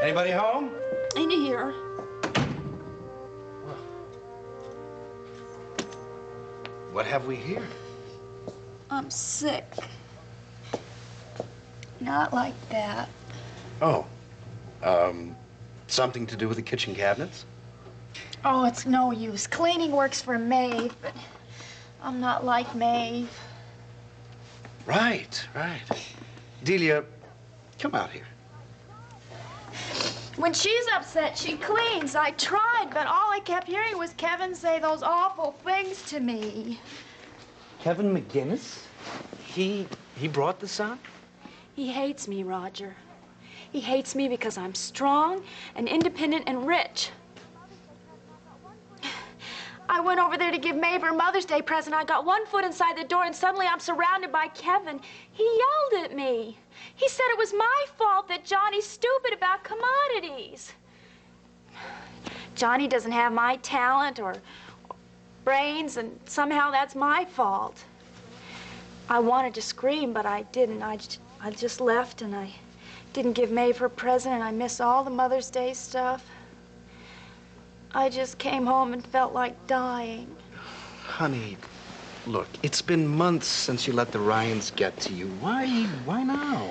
Anybody home? In here. What have we here? I'm sick. Not like that. Oh. Something to do with the kitchen cabinets? Oh, it's no use. Cleaning works for Maeve, but I'm not like Maeve. Right. Delia, come out here. When she's upset, she cleans. I tried, but all I kept hearing was Kevin say those awful things to me. Kevin McGinnis? He brought this on? He hates me, Roger. He hates me because I'm strong and independent and rich. I went over there to give Maeve her Mother's Day present. I got one foot inside the door, and suddenly I'm surrounded by Kevin. He yelled at me. He said it was my fault that Johnny's stupid about commodities. Johnny doesn't have my talent or brains, and somehow that's my fault. I wanted to scream, but I didn't. I just left, and I didn't give Maeve her present, and I missed all the Mother's Day stuff. I just came home and felt like dying. Honey, look, it's been months since you let the Ryans get to you. Why now?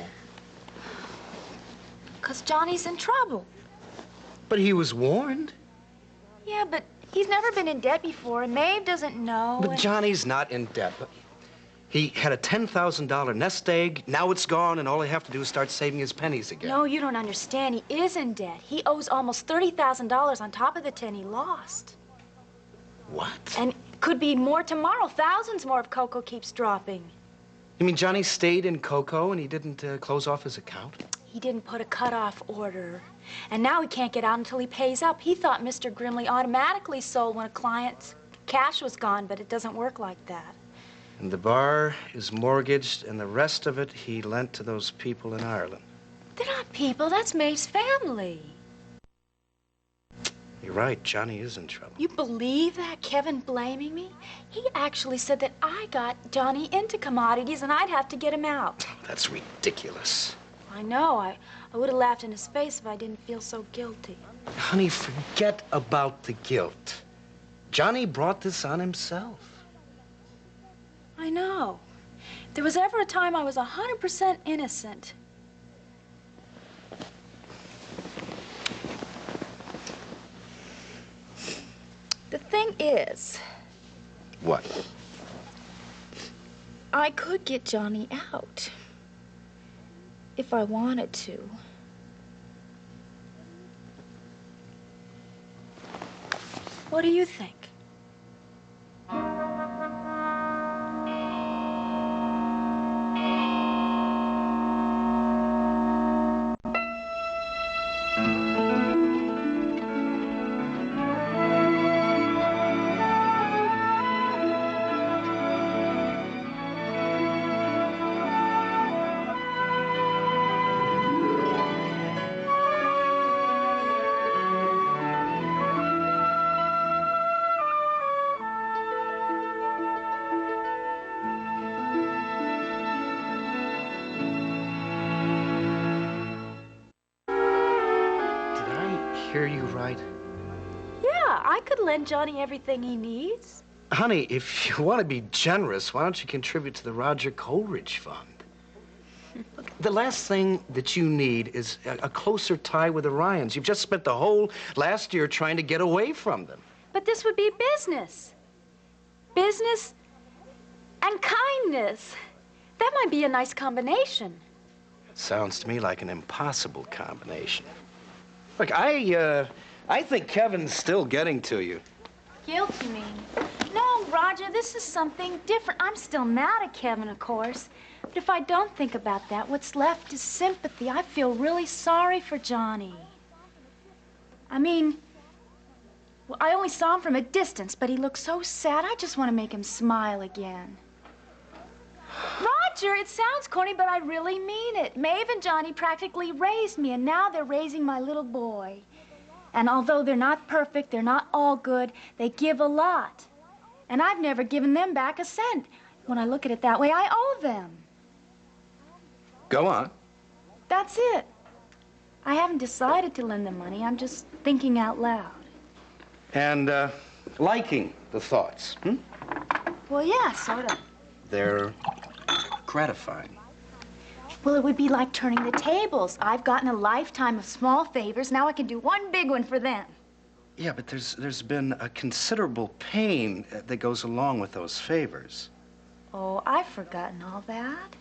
'Cause Johnny's in trouble. But he was warned. Yeah, but he's never been in debt before, and Maeve doesn't know. But Johnny's not in debt. He had a $10,000 nest egg. Now it's gone, and all he have to do is start saving his pennies again. No, you don't understand. He is in debt. He owes almost $30,000 on top of the 10 he lost. What? And could be more tomorrow. Thousands more if Coco keeps dropping. You mean Johnny stayed in Coco and he didn't close off his account? He didn't put a cutoff order. And now he can't get out until he pays up. He thought Mr. Grimley automatically sold when a client's cash was gone, but it doesn't work like that. And the bar is mortgaged, and the rest of it he lent to those people in Ireland. They're not people. That's Maeve's family. You're right. Johnny is in trouble. You believe that, Kevin blaming me? He actually said that I got Johnny into commodities and I'd have to get him out. That's ridiculous. I know. I would have laughed in his face if I didn't feel so guilty. Honey, forget about the guilt. Johnny brought this on himself. I know. If there was ever a time I was 100% innocent. The thing is... What? I could get Johnny out. If I wanted to. What do you think? Hear you right? Yeah, I could lend Johnny everything he needs. Honey, if you want to be generous, why don't you contribute to the Roger Coleridge Fund? Look, the last thing that you need is a closer tie with the Ryans. You've just spent the whole last year trying to get away from them. But this would be business. Business and kindness. That might be a nice combination. Sounds to me like an impossible combination. Look, I think Kevin's still getting to you. Guilt, you mean? No, Roger, this is something different. I'm still mad at Kevin, of course. But if I don't think about that, what's left is sympathy. I feel really sorry for Johnny. I mean, well, I only saw him from a distance, but he looked so sad. I just want to make him smile again. Roger, it sounds corny, but I really mean it. Maeve and Johnny practically raised me, and now they're raising my little boy. And although they're not perfect, they're not all good, they give a lot. And I've never given them back a cent. When I look at it that way, I owe them. Go on. That's it. I haven't decided to lend the money. I'm just thinking out loud. And, liking the thoughts, hmm? Well, yeah, sort of. They're gratifying. Well, it would be like turning the tables. I've gotten a lifetime of small favors. Now I can do one big one for them. Yeah, but there's been a considerable pain that goes along with those favors. Oh, I've forgotten all that.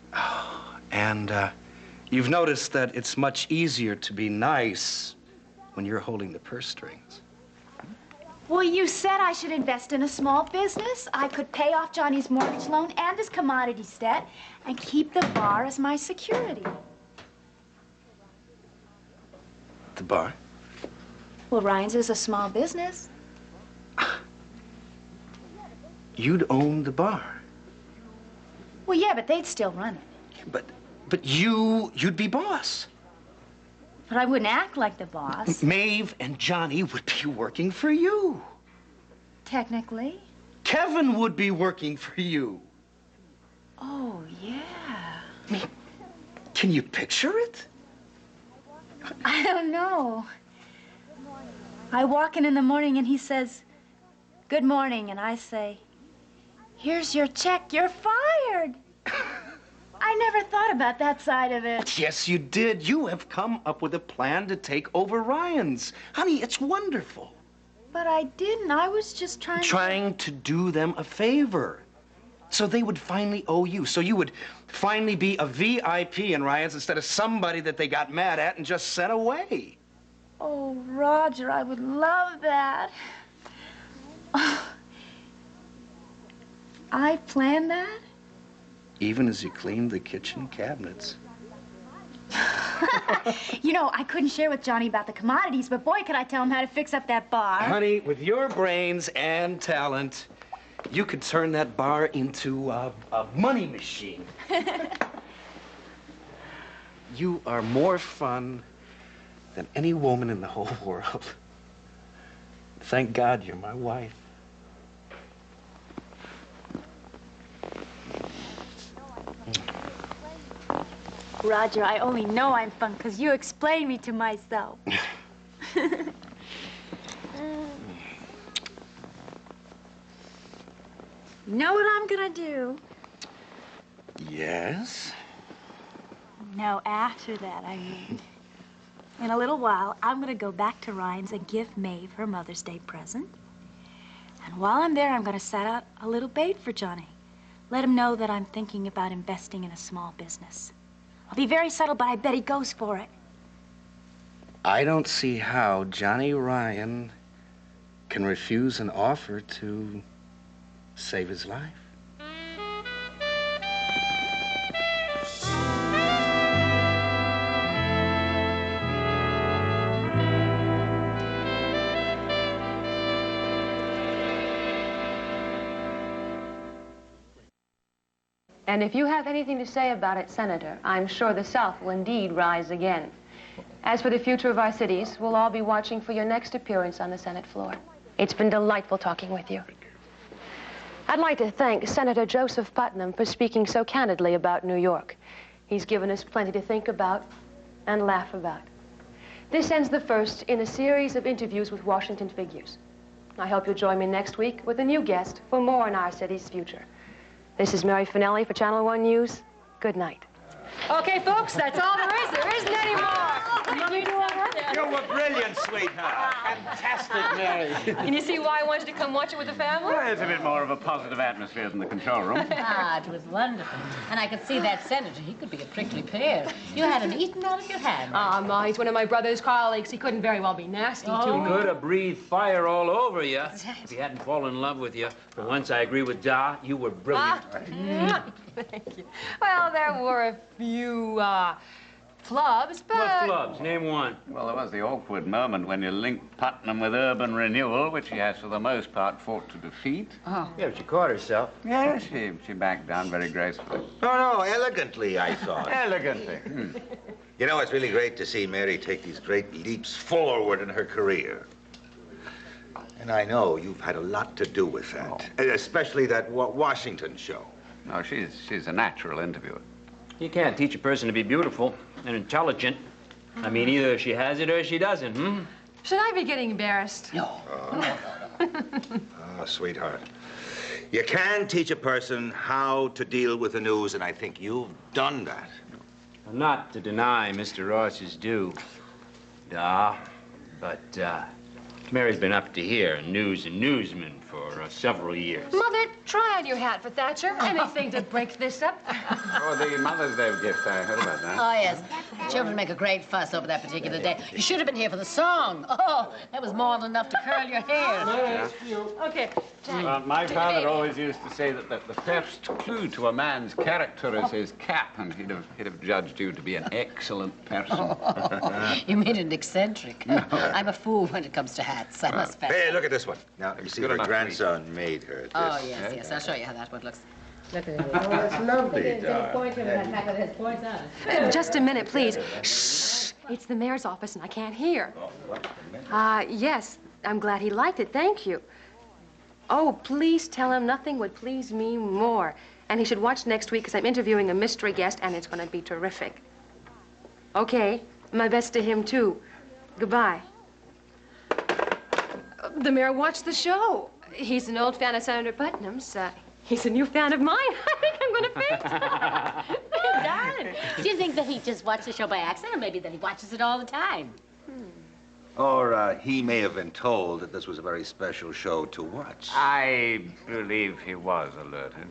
And, you've noticed that it's much easier to be nice when you're holding the purse strings. Well, you said I should invest in a small business. I could pay off Johnny's mortgage loan and his commodities debt and keep the bar as my security. The bar? Well, Ryan's is a small business. You'd own the bar. Well, yeah, but they'd still run it. But you'd be boss. But I wouldn't act like the boss. Maeve and Johnny would be working for you. Technically. Kevin would be working for you. Oh, yeah. I mean, can you picture it? I don't know. I walk in the morning and he says, "Good morning," and I say, "Here's your check, you're fired." I never thought about that side of it. Yes, you did. You have come up with a plan to take over Ryan's. Honey, it's wonderful. But I didn't. I was just Trying to do them a favor. So they would finally owe you. So you would finally be a VIP in Ryan's instead of somebody that they got mad at and just sent away. Oh, Roger, I would love that. I planned that? Even as you cleaned the kitchen cabinets. You know, I couldn't share with Johnny about the commodities, but boy, could I tell him how to fix up that bar. Honey, with your brains and talent, you could turn that bar into a money machine. You are more fun than any woman in the whole world. Thank God you're my wife. Roger, I only know I'm fun because you explained me to myself. You know what I'm gonna do? Yes? No, after that, I mean. In a little while, I'm gonna go back to Ryan's and give Maeve her Mother's Day present. And while I'm there, I'm gonna set out a little bait for Johnny. Let him know that I'm thinking about investing in a small business. I'll be very subtle, but I bet he goes for it. I don't see how Johnny Ryan can refuse an offer to save his life. And if you have anything to say about it, Senator, I'm sure the South will indeed rise again. As for the future of our cities, we'll all be watching for your next appearance on the Senate floor. It's been delightful talking with you. I'd like to thank Senator Joseph Putnam for speaking so candidly about New York. He's given us plenty to think about and laugh about. This ends the first in a series of interviews with Washington figures. I hope you'll join me next week with a new guest for more on our city's future. This is Mary Finelli for Channel 1 News. Good night. Okay, folks, that's all there is. There isn't any more. You were brilliant, sweetheart. Fantastic, Mary. Can you see why I wanted to come watch it with the family? Well, it's a bit more of a positive atmosphere than the control room. Ah, it was wonderful. And I could see that senator. He could be a prickly pear. You had him eaten out of your hand. Ma, he's one of my brother's colleagues. He couldn't very well be nasty to me. Could have breathed fire all over you if he hadn't fallen in love with you. For once, I agree with Da. You were brilliant. Thank you. Well, there were a few, flubs, but... What flubs? Name one. Well, there was the awkward moment when you linked Putnam with urban renewal, which she has, for the most part, fought to defeat. Yeah, but she caught herself. Yeah, she backed down very gracefully. No, elegantly, I thought. Elegantly. You know, it's really great to see Mary take these great leaps forward in her career. And I know you've had a lot to do with that, especially that Washington show. No, she's a natural interviewer. You can't teach a person to be beautiful and intelligent I mean, either she has it or she doesn't, hmm? Should I be getting embarrassed? No. Oh, sweetheart. You can teach a person how to deal with the news, and I think you've done that. Not to deny Mr. Ross's due, but Mary's been up to here, news and newsman, for several years. Mother, try on your hat for Thatcher. Anything to break this up. Oh, the Mother's Day gift, I heard about that. Oh, yes. Children make a great fuss over that particular day. You should have been here for the song. Oh, that was more than enough to curl your hair. Okay, Jack. My father always used to say that the first clue to a man's character is his cap, and he'd have judged you to be an excellent person. You made it eccentric. No. I'm a fool when it comes to hats, I must confess. Hey, look at this one. Now, let me see good her enough grandson made her this. Oh, yes. I'll show you how that one looks. Look at it. Oh, it's lovely, darling. Just a minute, please. Shh. It's the mayor's office, and I can't hear. Yes. I'm glad he liked it. Thank you. Oh, please tell him nothing would please me more. And he should watch next week, because I'm interviewing a mystery guest, and it's going to be terrific. Okay. My best to him, too. Goodbye. The mayor watched the show. He's an old fan of Senator Putnam's. He's a new fan of mine. I think I'm going to faint. Darling, do you think that he just watched the show by accident, or maybe that he watches it all the time? Or he may have been told that this was a very special show to watch. I believe he was alerted.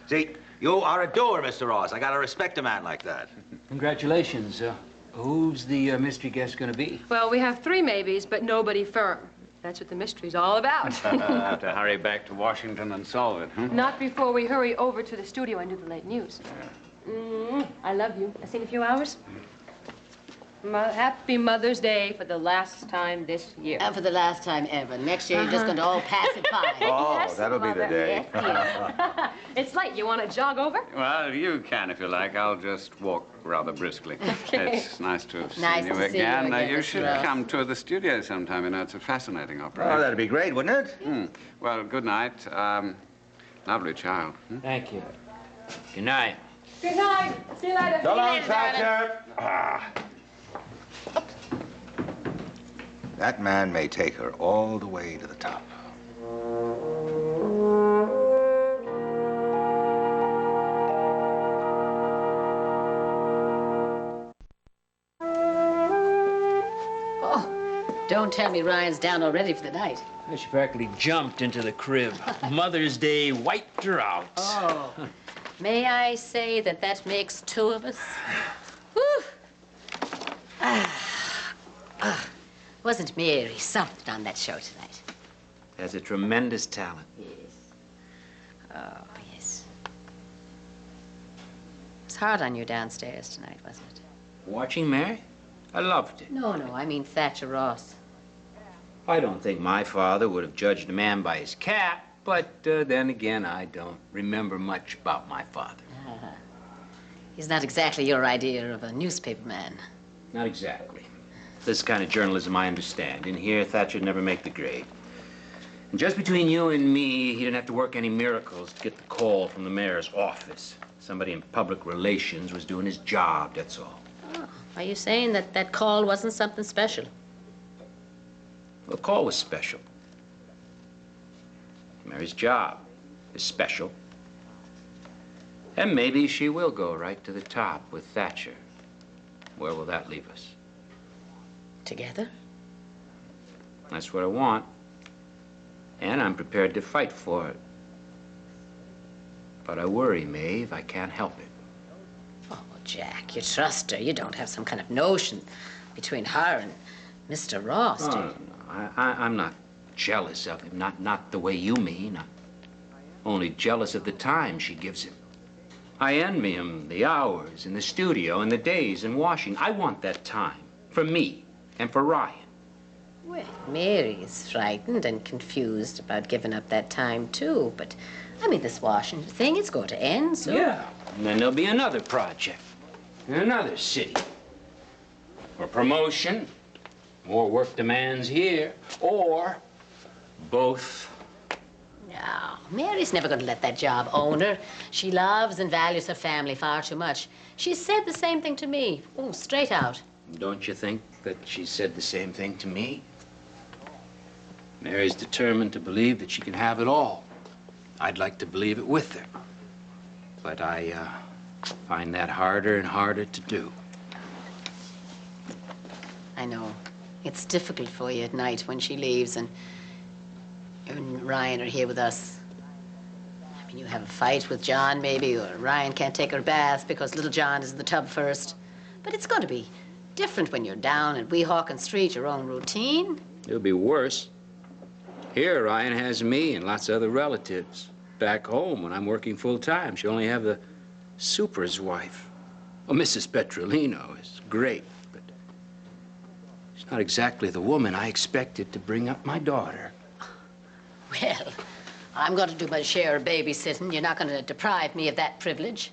See, you are a doer, Mr. Ross. I gotta respect a man like that. Congratulations. Who's the mystery guest going to be? Well, we have 3 maybes, but nobody firm. That's what the mystery's all about. Have to hurry back to Washington and solve it, huh? Not before we hurry over to the studio and do the late news. I love you. I'll see you in a few hours. Happy Mother's Day for the last time this year. And for the last time ever. Next year, you're just going to all pass it by. Oh, Yes, that'll be the Mother. day. Yes. It's late. You want to jog over? Well, you can if you like. I'll just walk rather briskly. Okay. It's nice to have Nice seen to you see you again. again, You Mr. should Ross. come to the studio sometime. You know, it's a fascinating opera. Oh, that'd be great, wouldn't it? Well, good night. Lovely child. Thank you. Good night. Good night. See you later. So long, Thatcher. That man may take her all the way to the top. Oh, don't tell me Ryan's down already for the night. She practically jumped into the crib. Mother's Day wiped her out. Oh, may I say that that makes 2 of us? Whew. Wasn't Mary something on that show tonight? Has a tremendous talent. Yes. Oh, yes. It was hard on you downstairs tonight, wasn't it? Watching Mary? I loved it. No, I mean Thatcher Ross. I don't think my father would have judged a man by his cap, but then again, I don't remember much about my father. He's not exactly your idea of a newspaper man. Not exactly. This kind of journalism I understand. In here, Thatcher'd never make the grade. And just between you and me, he didn't have to work any miracles to get the call from the mayor's office. Somebody in public relations was doing his job, that's all. Oh, are you saying that that call wasn't something special? The call was special. Mary's job is special. And maybe she will go right to the top with Thatcher. Where will that leave us? Together? That's what I want. And I'm prepared to fight for it. But I worry, Maeve, I can't help it. Oh, Jack, you trust her. You don't have some kind of notion between her and Mr. Ross, do you? No. I'm not jealous of him, not the way you mean. I'm only jealous of the time she gives him. I envy him the hours in the studio and the days in Washington. I want that time for me and for Ryan. Well, Mary is frightened and confused about giving up that time, too. But, I mean, this Washington thing, it's going to end soon. Yeah, and then there'll be another project in another city. Or promotion, more work demands here, or both. No, Mary's never going to let that job own her. She loves and values her family far too much. She said the same thing to me. Oh, straight out. Don't you think that she said the same thing to me? Mary's determined to believe that she can have it all. I'd like to believe it with her. But I find that harder and harder to do. I know. It's difficult for you at night when she leaves and you and Ryan are here with us. I mean, you have a fight with John, maybe, or Ryan can't take her bath because little John is in the tub first. But it's going to be different when you're down at Weehawken Street, your own routine. It'll be worse. Here, Ryan has me and lots of other relatives. Back home, when I'm working full-time, she'll only have the super's wife. Well, Mrs. Petrolino is great, but she's not exactly the woman I expected to bring up my daughter. Well, I'm going to do my share of babysitting. You're not going to deprive me of that privilege.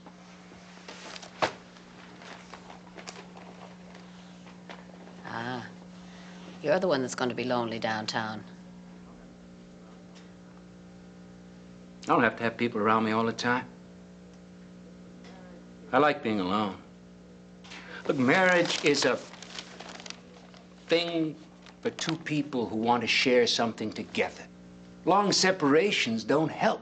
Ah, you're the one that's going to be lonely downtown. I don't have to have people around me all the time. I like being alone. Look, marriage is a thing for two people who want to share something together. Long separations don't help.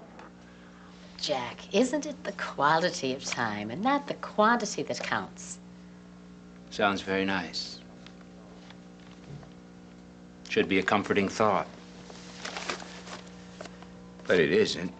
Jack, isn't it the quality of time and not the quantity that counts? Sounds very nice. Should be a comforting thought. But it isn't.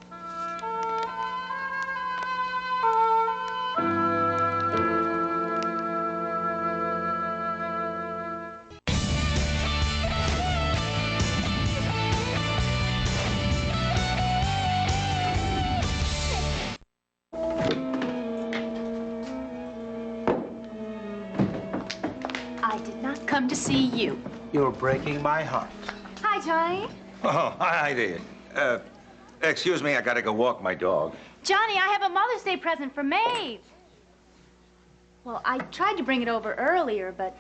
I did not come to see you. You're breaking my heart. Hi, Johnny. Oh, hi there. Excuse me, I gotta go walk my dog. Johnny, I have a Mother's Day present for Maeve. Well, I tried to bring it over earlier, but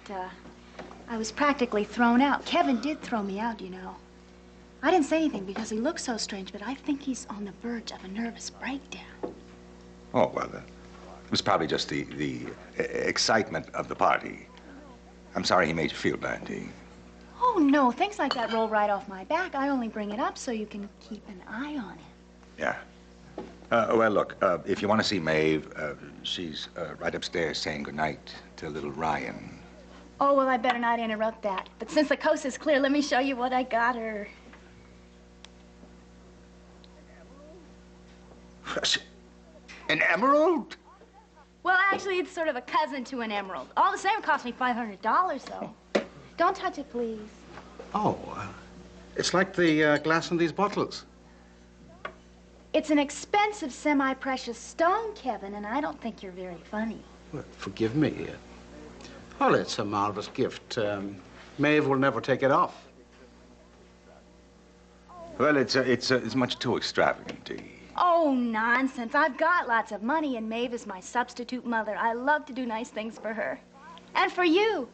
I was practically thrown out. Kevin did throw me out, you know. I didn't say anything because he looked so strange, but I think he's on the verge of a nervous breakdown. Oh, well, it was probably just the excitement of the party. I'm sorry he made you feel bad, Dee. Oh, no, things like that roll right off my back. I only bring it up so you can keep an eye on him. Yeah. Well, look, if you want to see Maeve, she's right upstairs saying goodnight to little Ryan. Oh, well, I better not interrupt that. But since the coast is clear, let me show you what I got her. An emerald? Well, actually, it's sort of a cousin to an emerald. All the same, it cost me $500, though. Don't touch it, please. Oh, it's like the glass in these bottles. It's an expensive semi-precious stone, Kevin, and I don't think you're very funny. Well, forgive me. Well, it's a marvelous gift. Maeve will never take it off. Well, it's much too extravagant, Dee. Oh, nonsense. I've got lots of money, and Maeve is my substitute mother. I love to do nice things for her. And for you.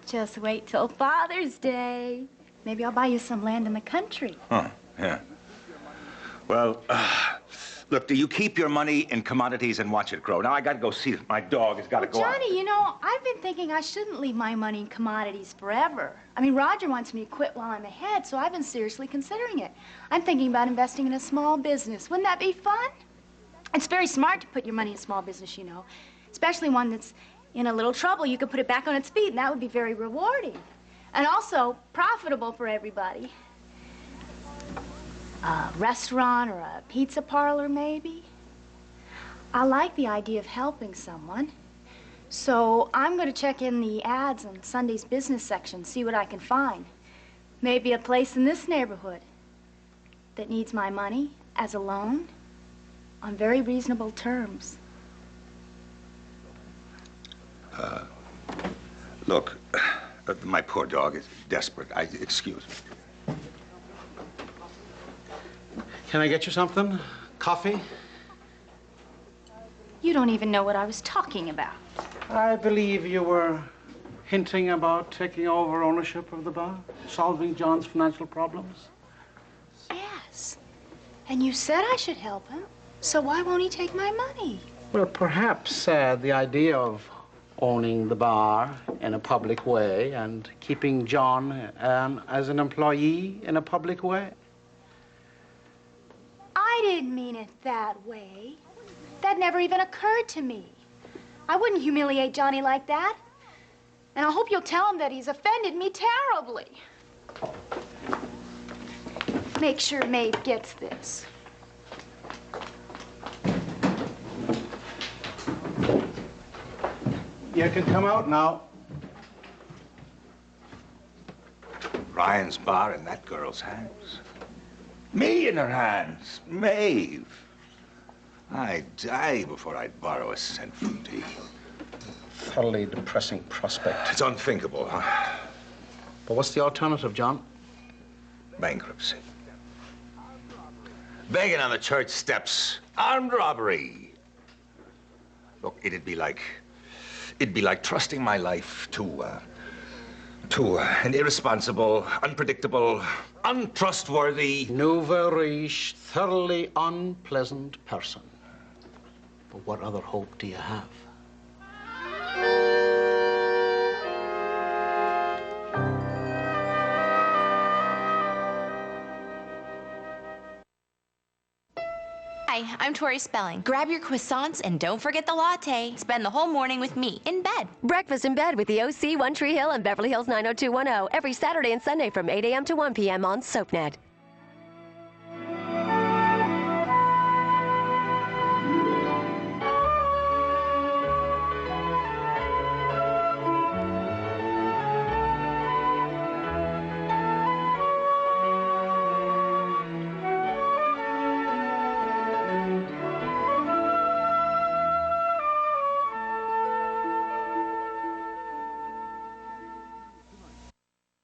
Just wait till Father's Day. Maybe I'll buy you some land in the country. Huh, yeah. Well, look, do you keep your money in commodities and watch it grow? Now, I gotta go see if my dog has gotta go out. Johnny, you know, I've been thinking I shouldn't leave my money in commodities forever. I mean, Roger wants me to quit while I'm ahead, so I've been seriously considering it. I'm thinking about investing in a small business. Wouldn't that be fun? It's very smart to put your money in a small business, you know, especially one that's in a little trouble. You could put it back on its feet, and that would be very rewarding. And also profitable for everybody. A restaurant or a pizza parlor, maybe. I like the idea of helping someone. So I'm going to check in the ads on Sunday's business section, see what I can find. Maybe a place in this neighborhood that needs my money as a loan on very reasonable terms. Look, my poor dog is desperate. Excuse me. Can I get you something? Coffee? You don't even know what I was talking about. I believe you were hinting about taking over ownership of the bar, solving John's financial problems. Yes. And you said I should help him, so why won't he take my money? Well, perhaps the idea of owning the bar in a public way and keeping John as an employee in a public way? I didn't mean it that way. That never even occurred to me. I wouldn't humiliate Johnny like that. And I hope you'll tell him that he's offended me terribly. Make sure Maeve gets this. You can come out now. Ryan's bar in that girl's hands. Me in her hands. Maeve. I'd die before I'd borrow a cent from Dee. Thoroughly depressing prospect. It's unthinkable, huh? But what's the alternative, John? Bankruptcy. Begging on the church steps. Armed robbery. Look, it'd be like trusting my life to an irresponsible, unpredictable, untrustworthy... Nouveau riche, thoroughly unpleasant person. But what other hope do you have? Hi, I'm Tori Spelling. Grab your croissants and don't forget the latte. Spend the whole morning with me in bed. Breakfast in Bed with the OC, One Tree Hill, and Beverly Hills 90210 every Saturday and Sunday from 8 a.m. to 1 p.m. on SoapNet.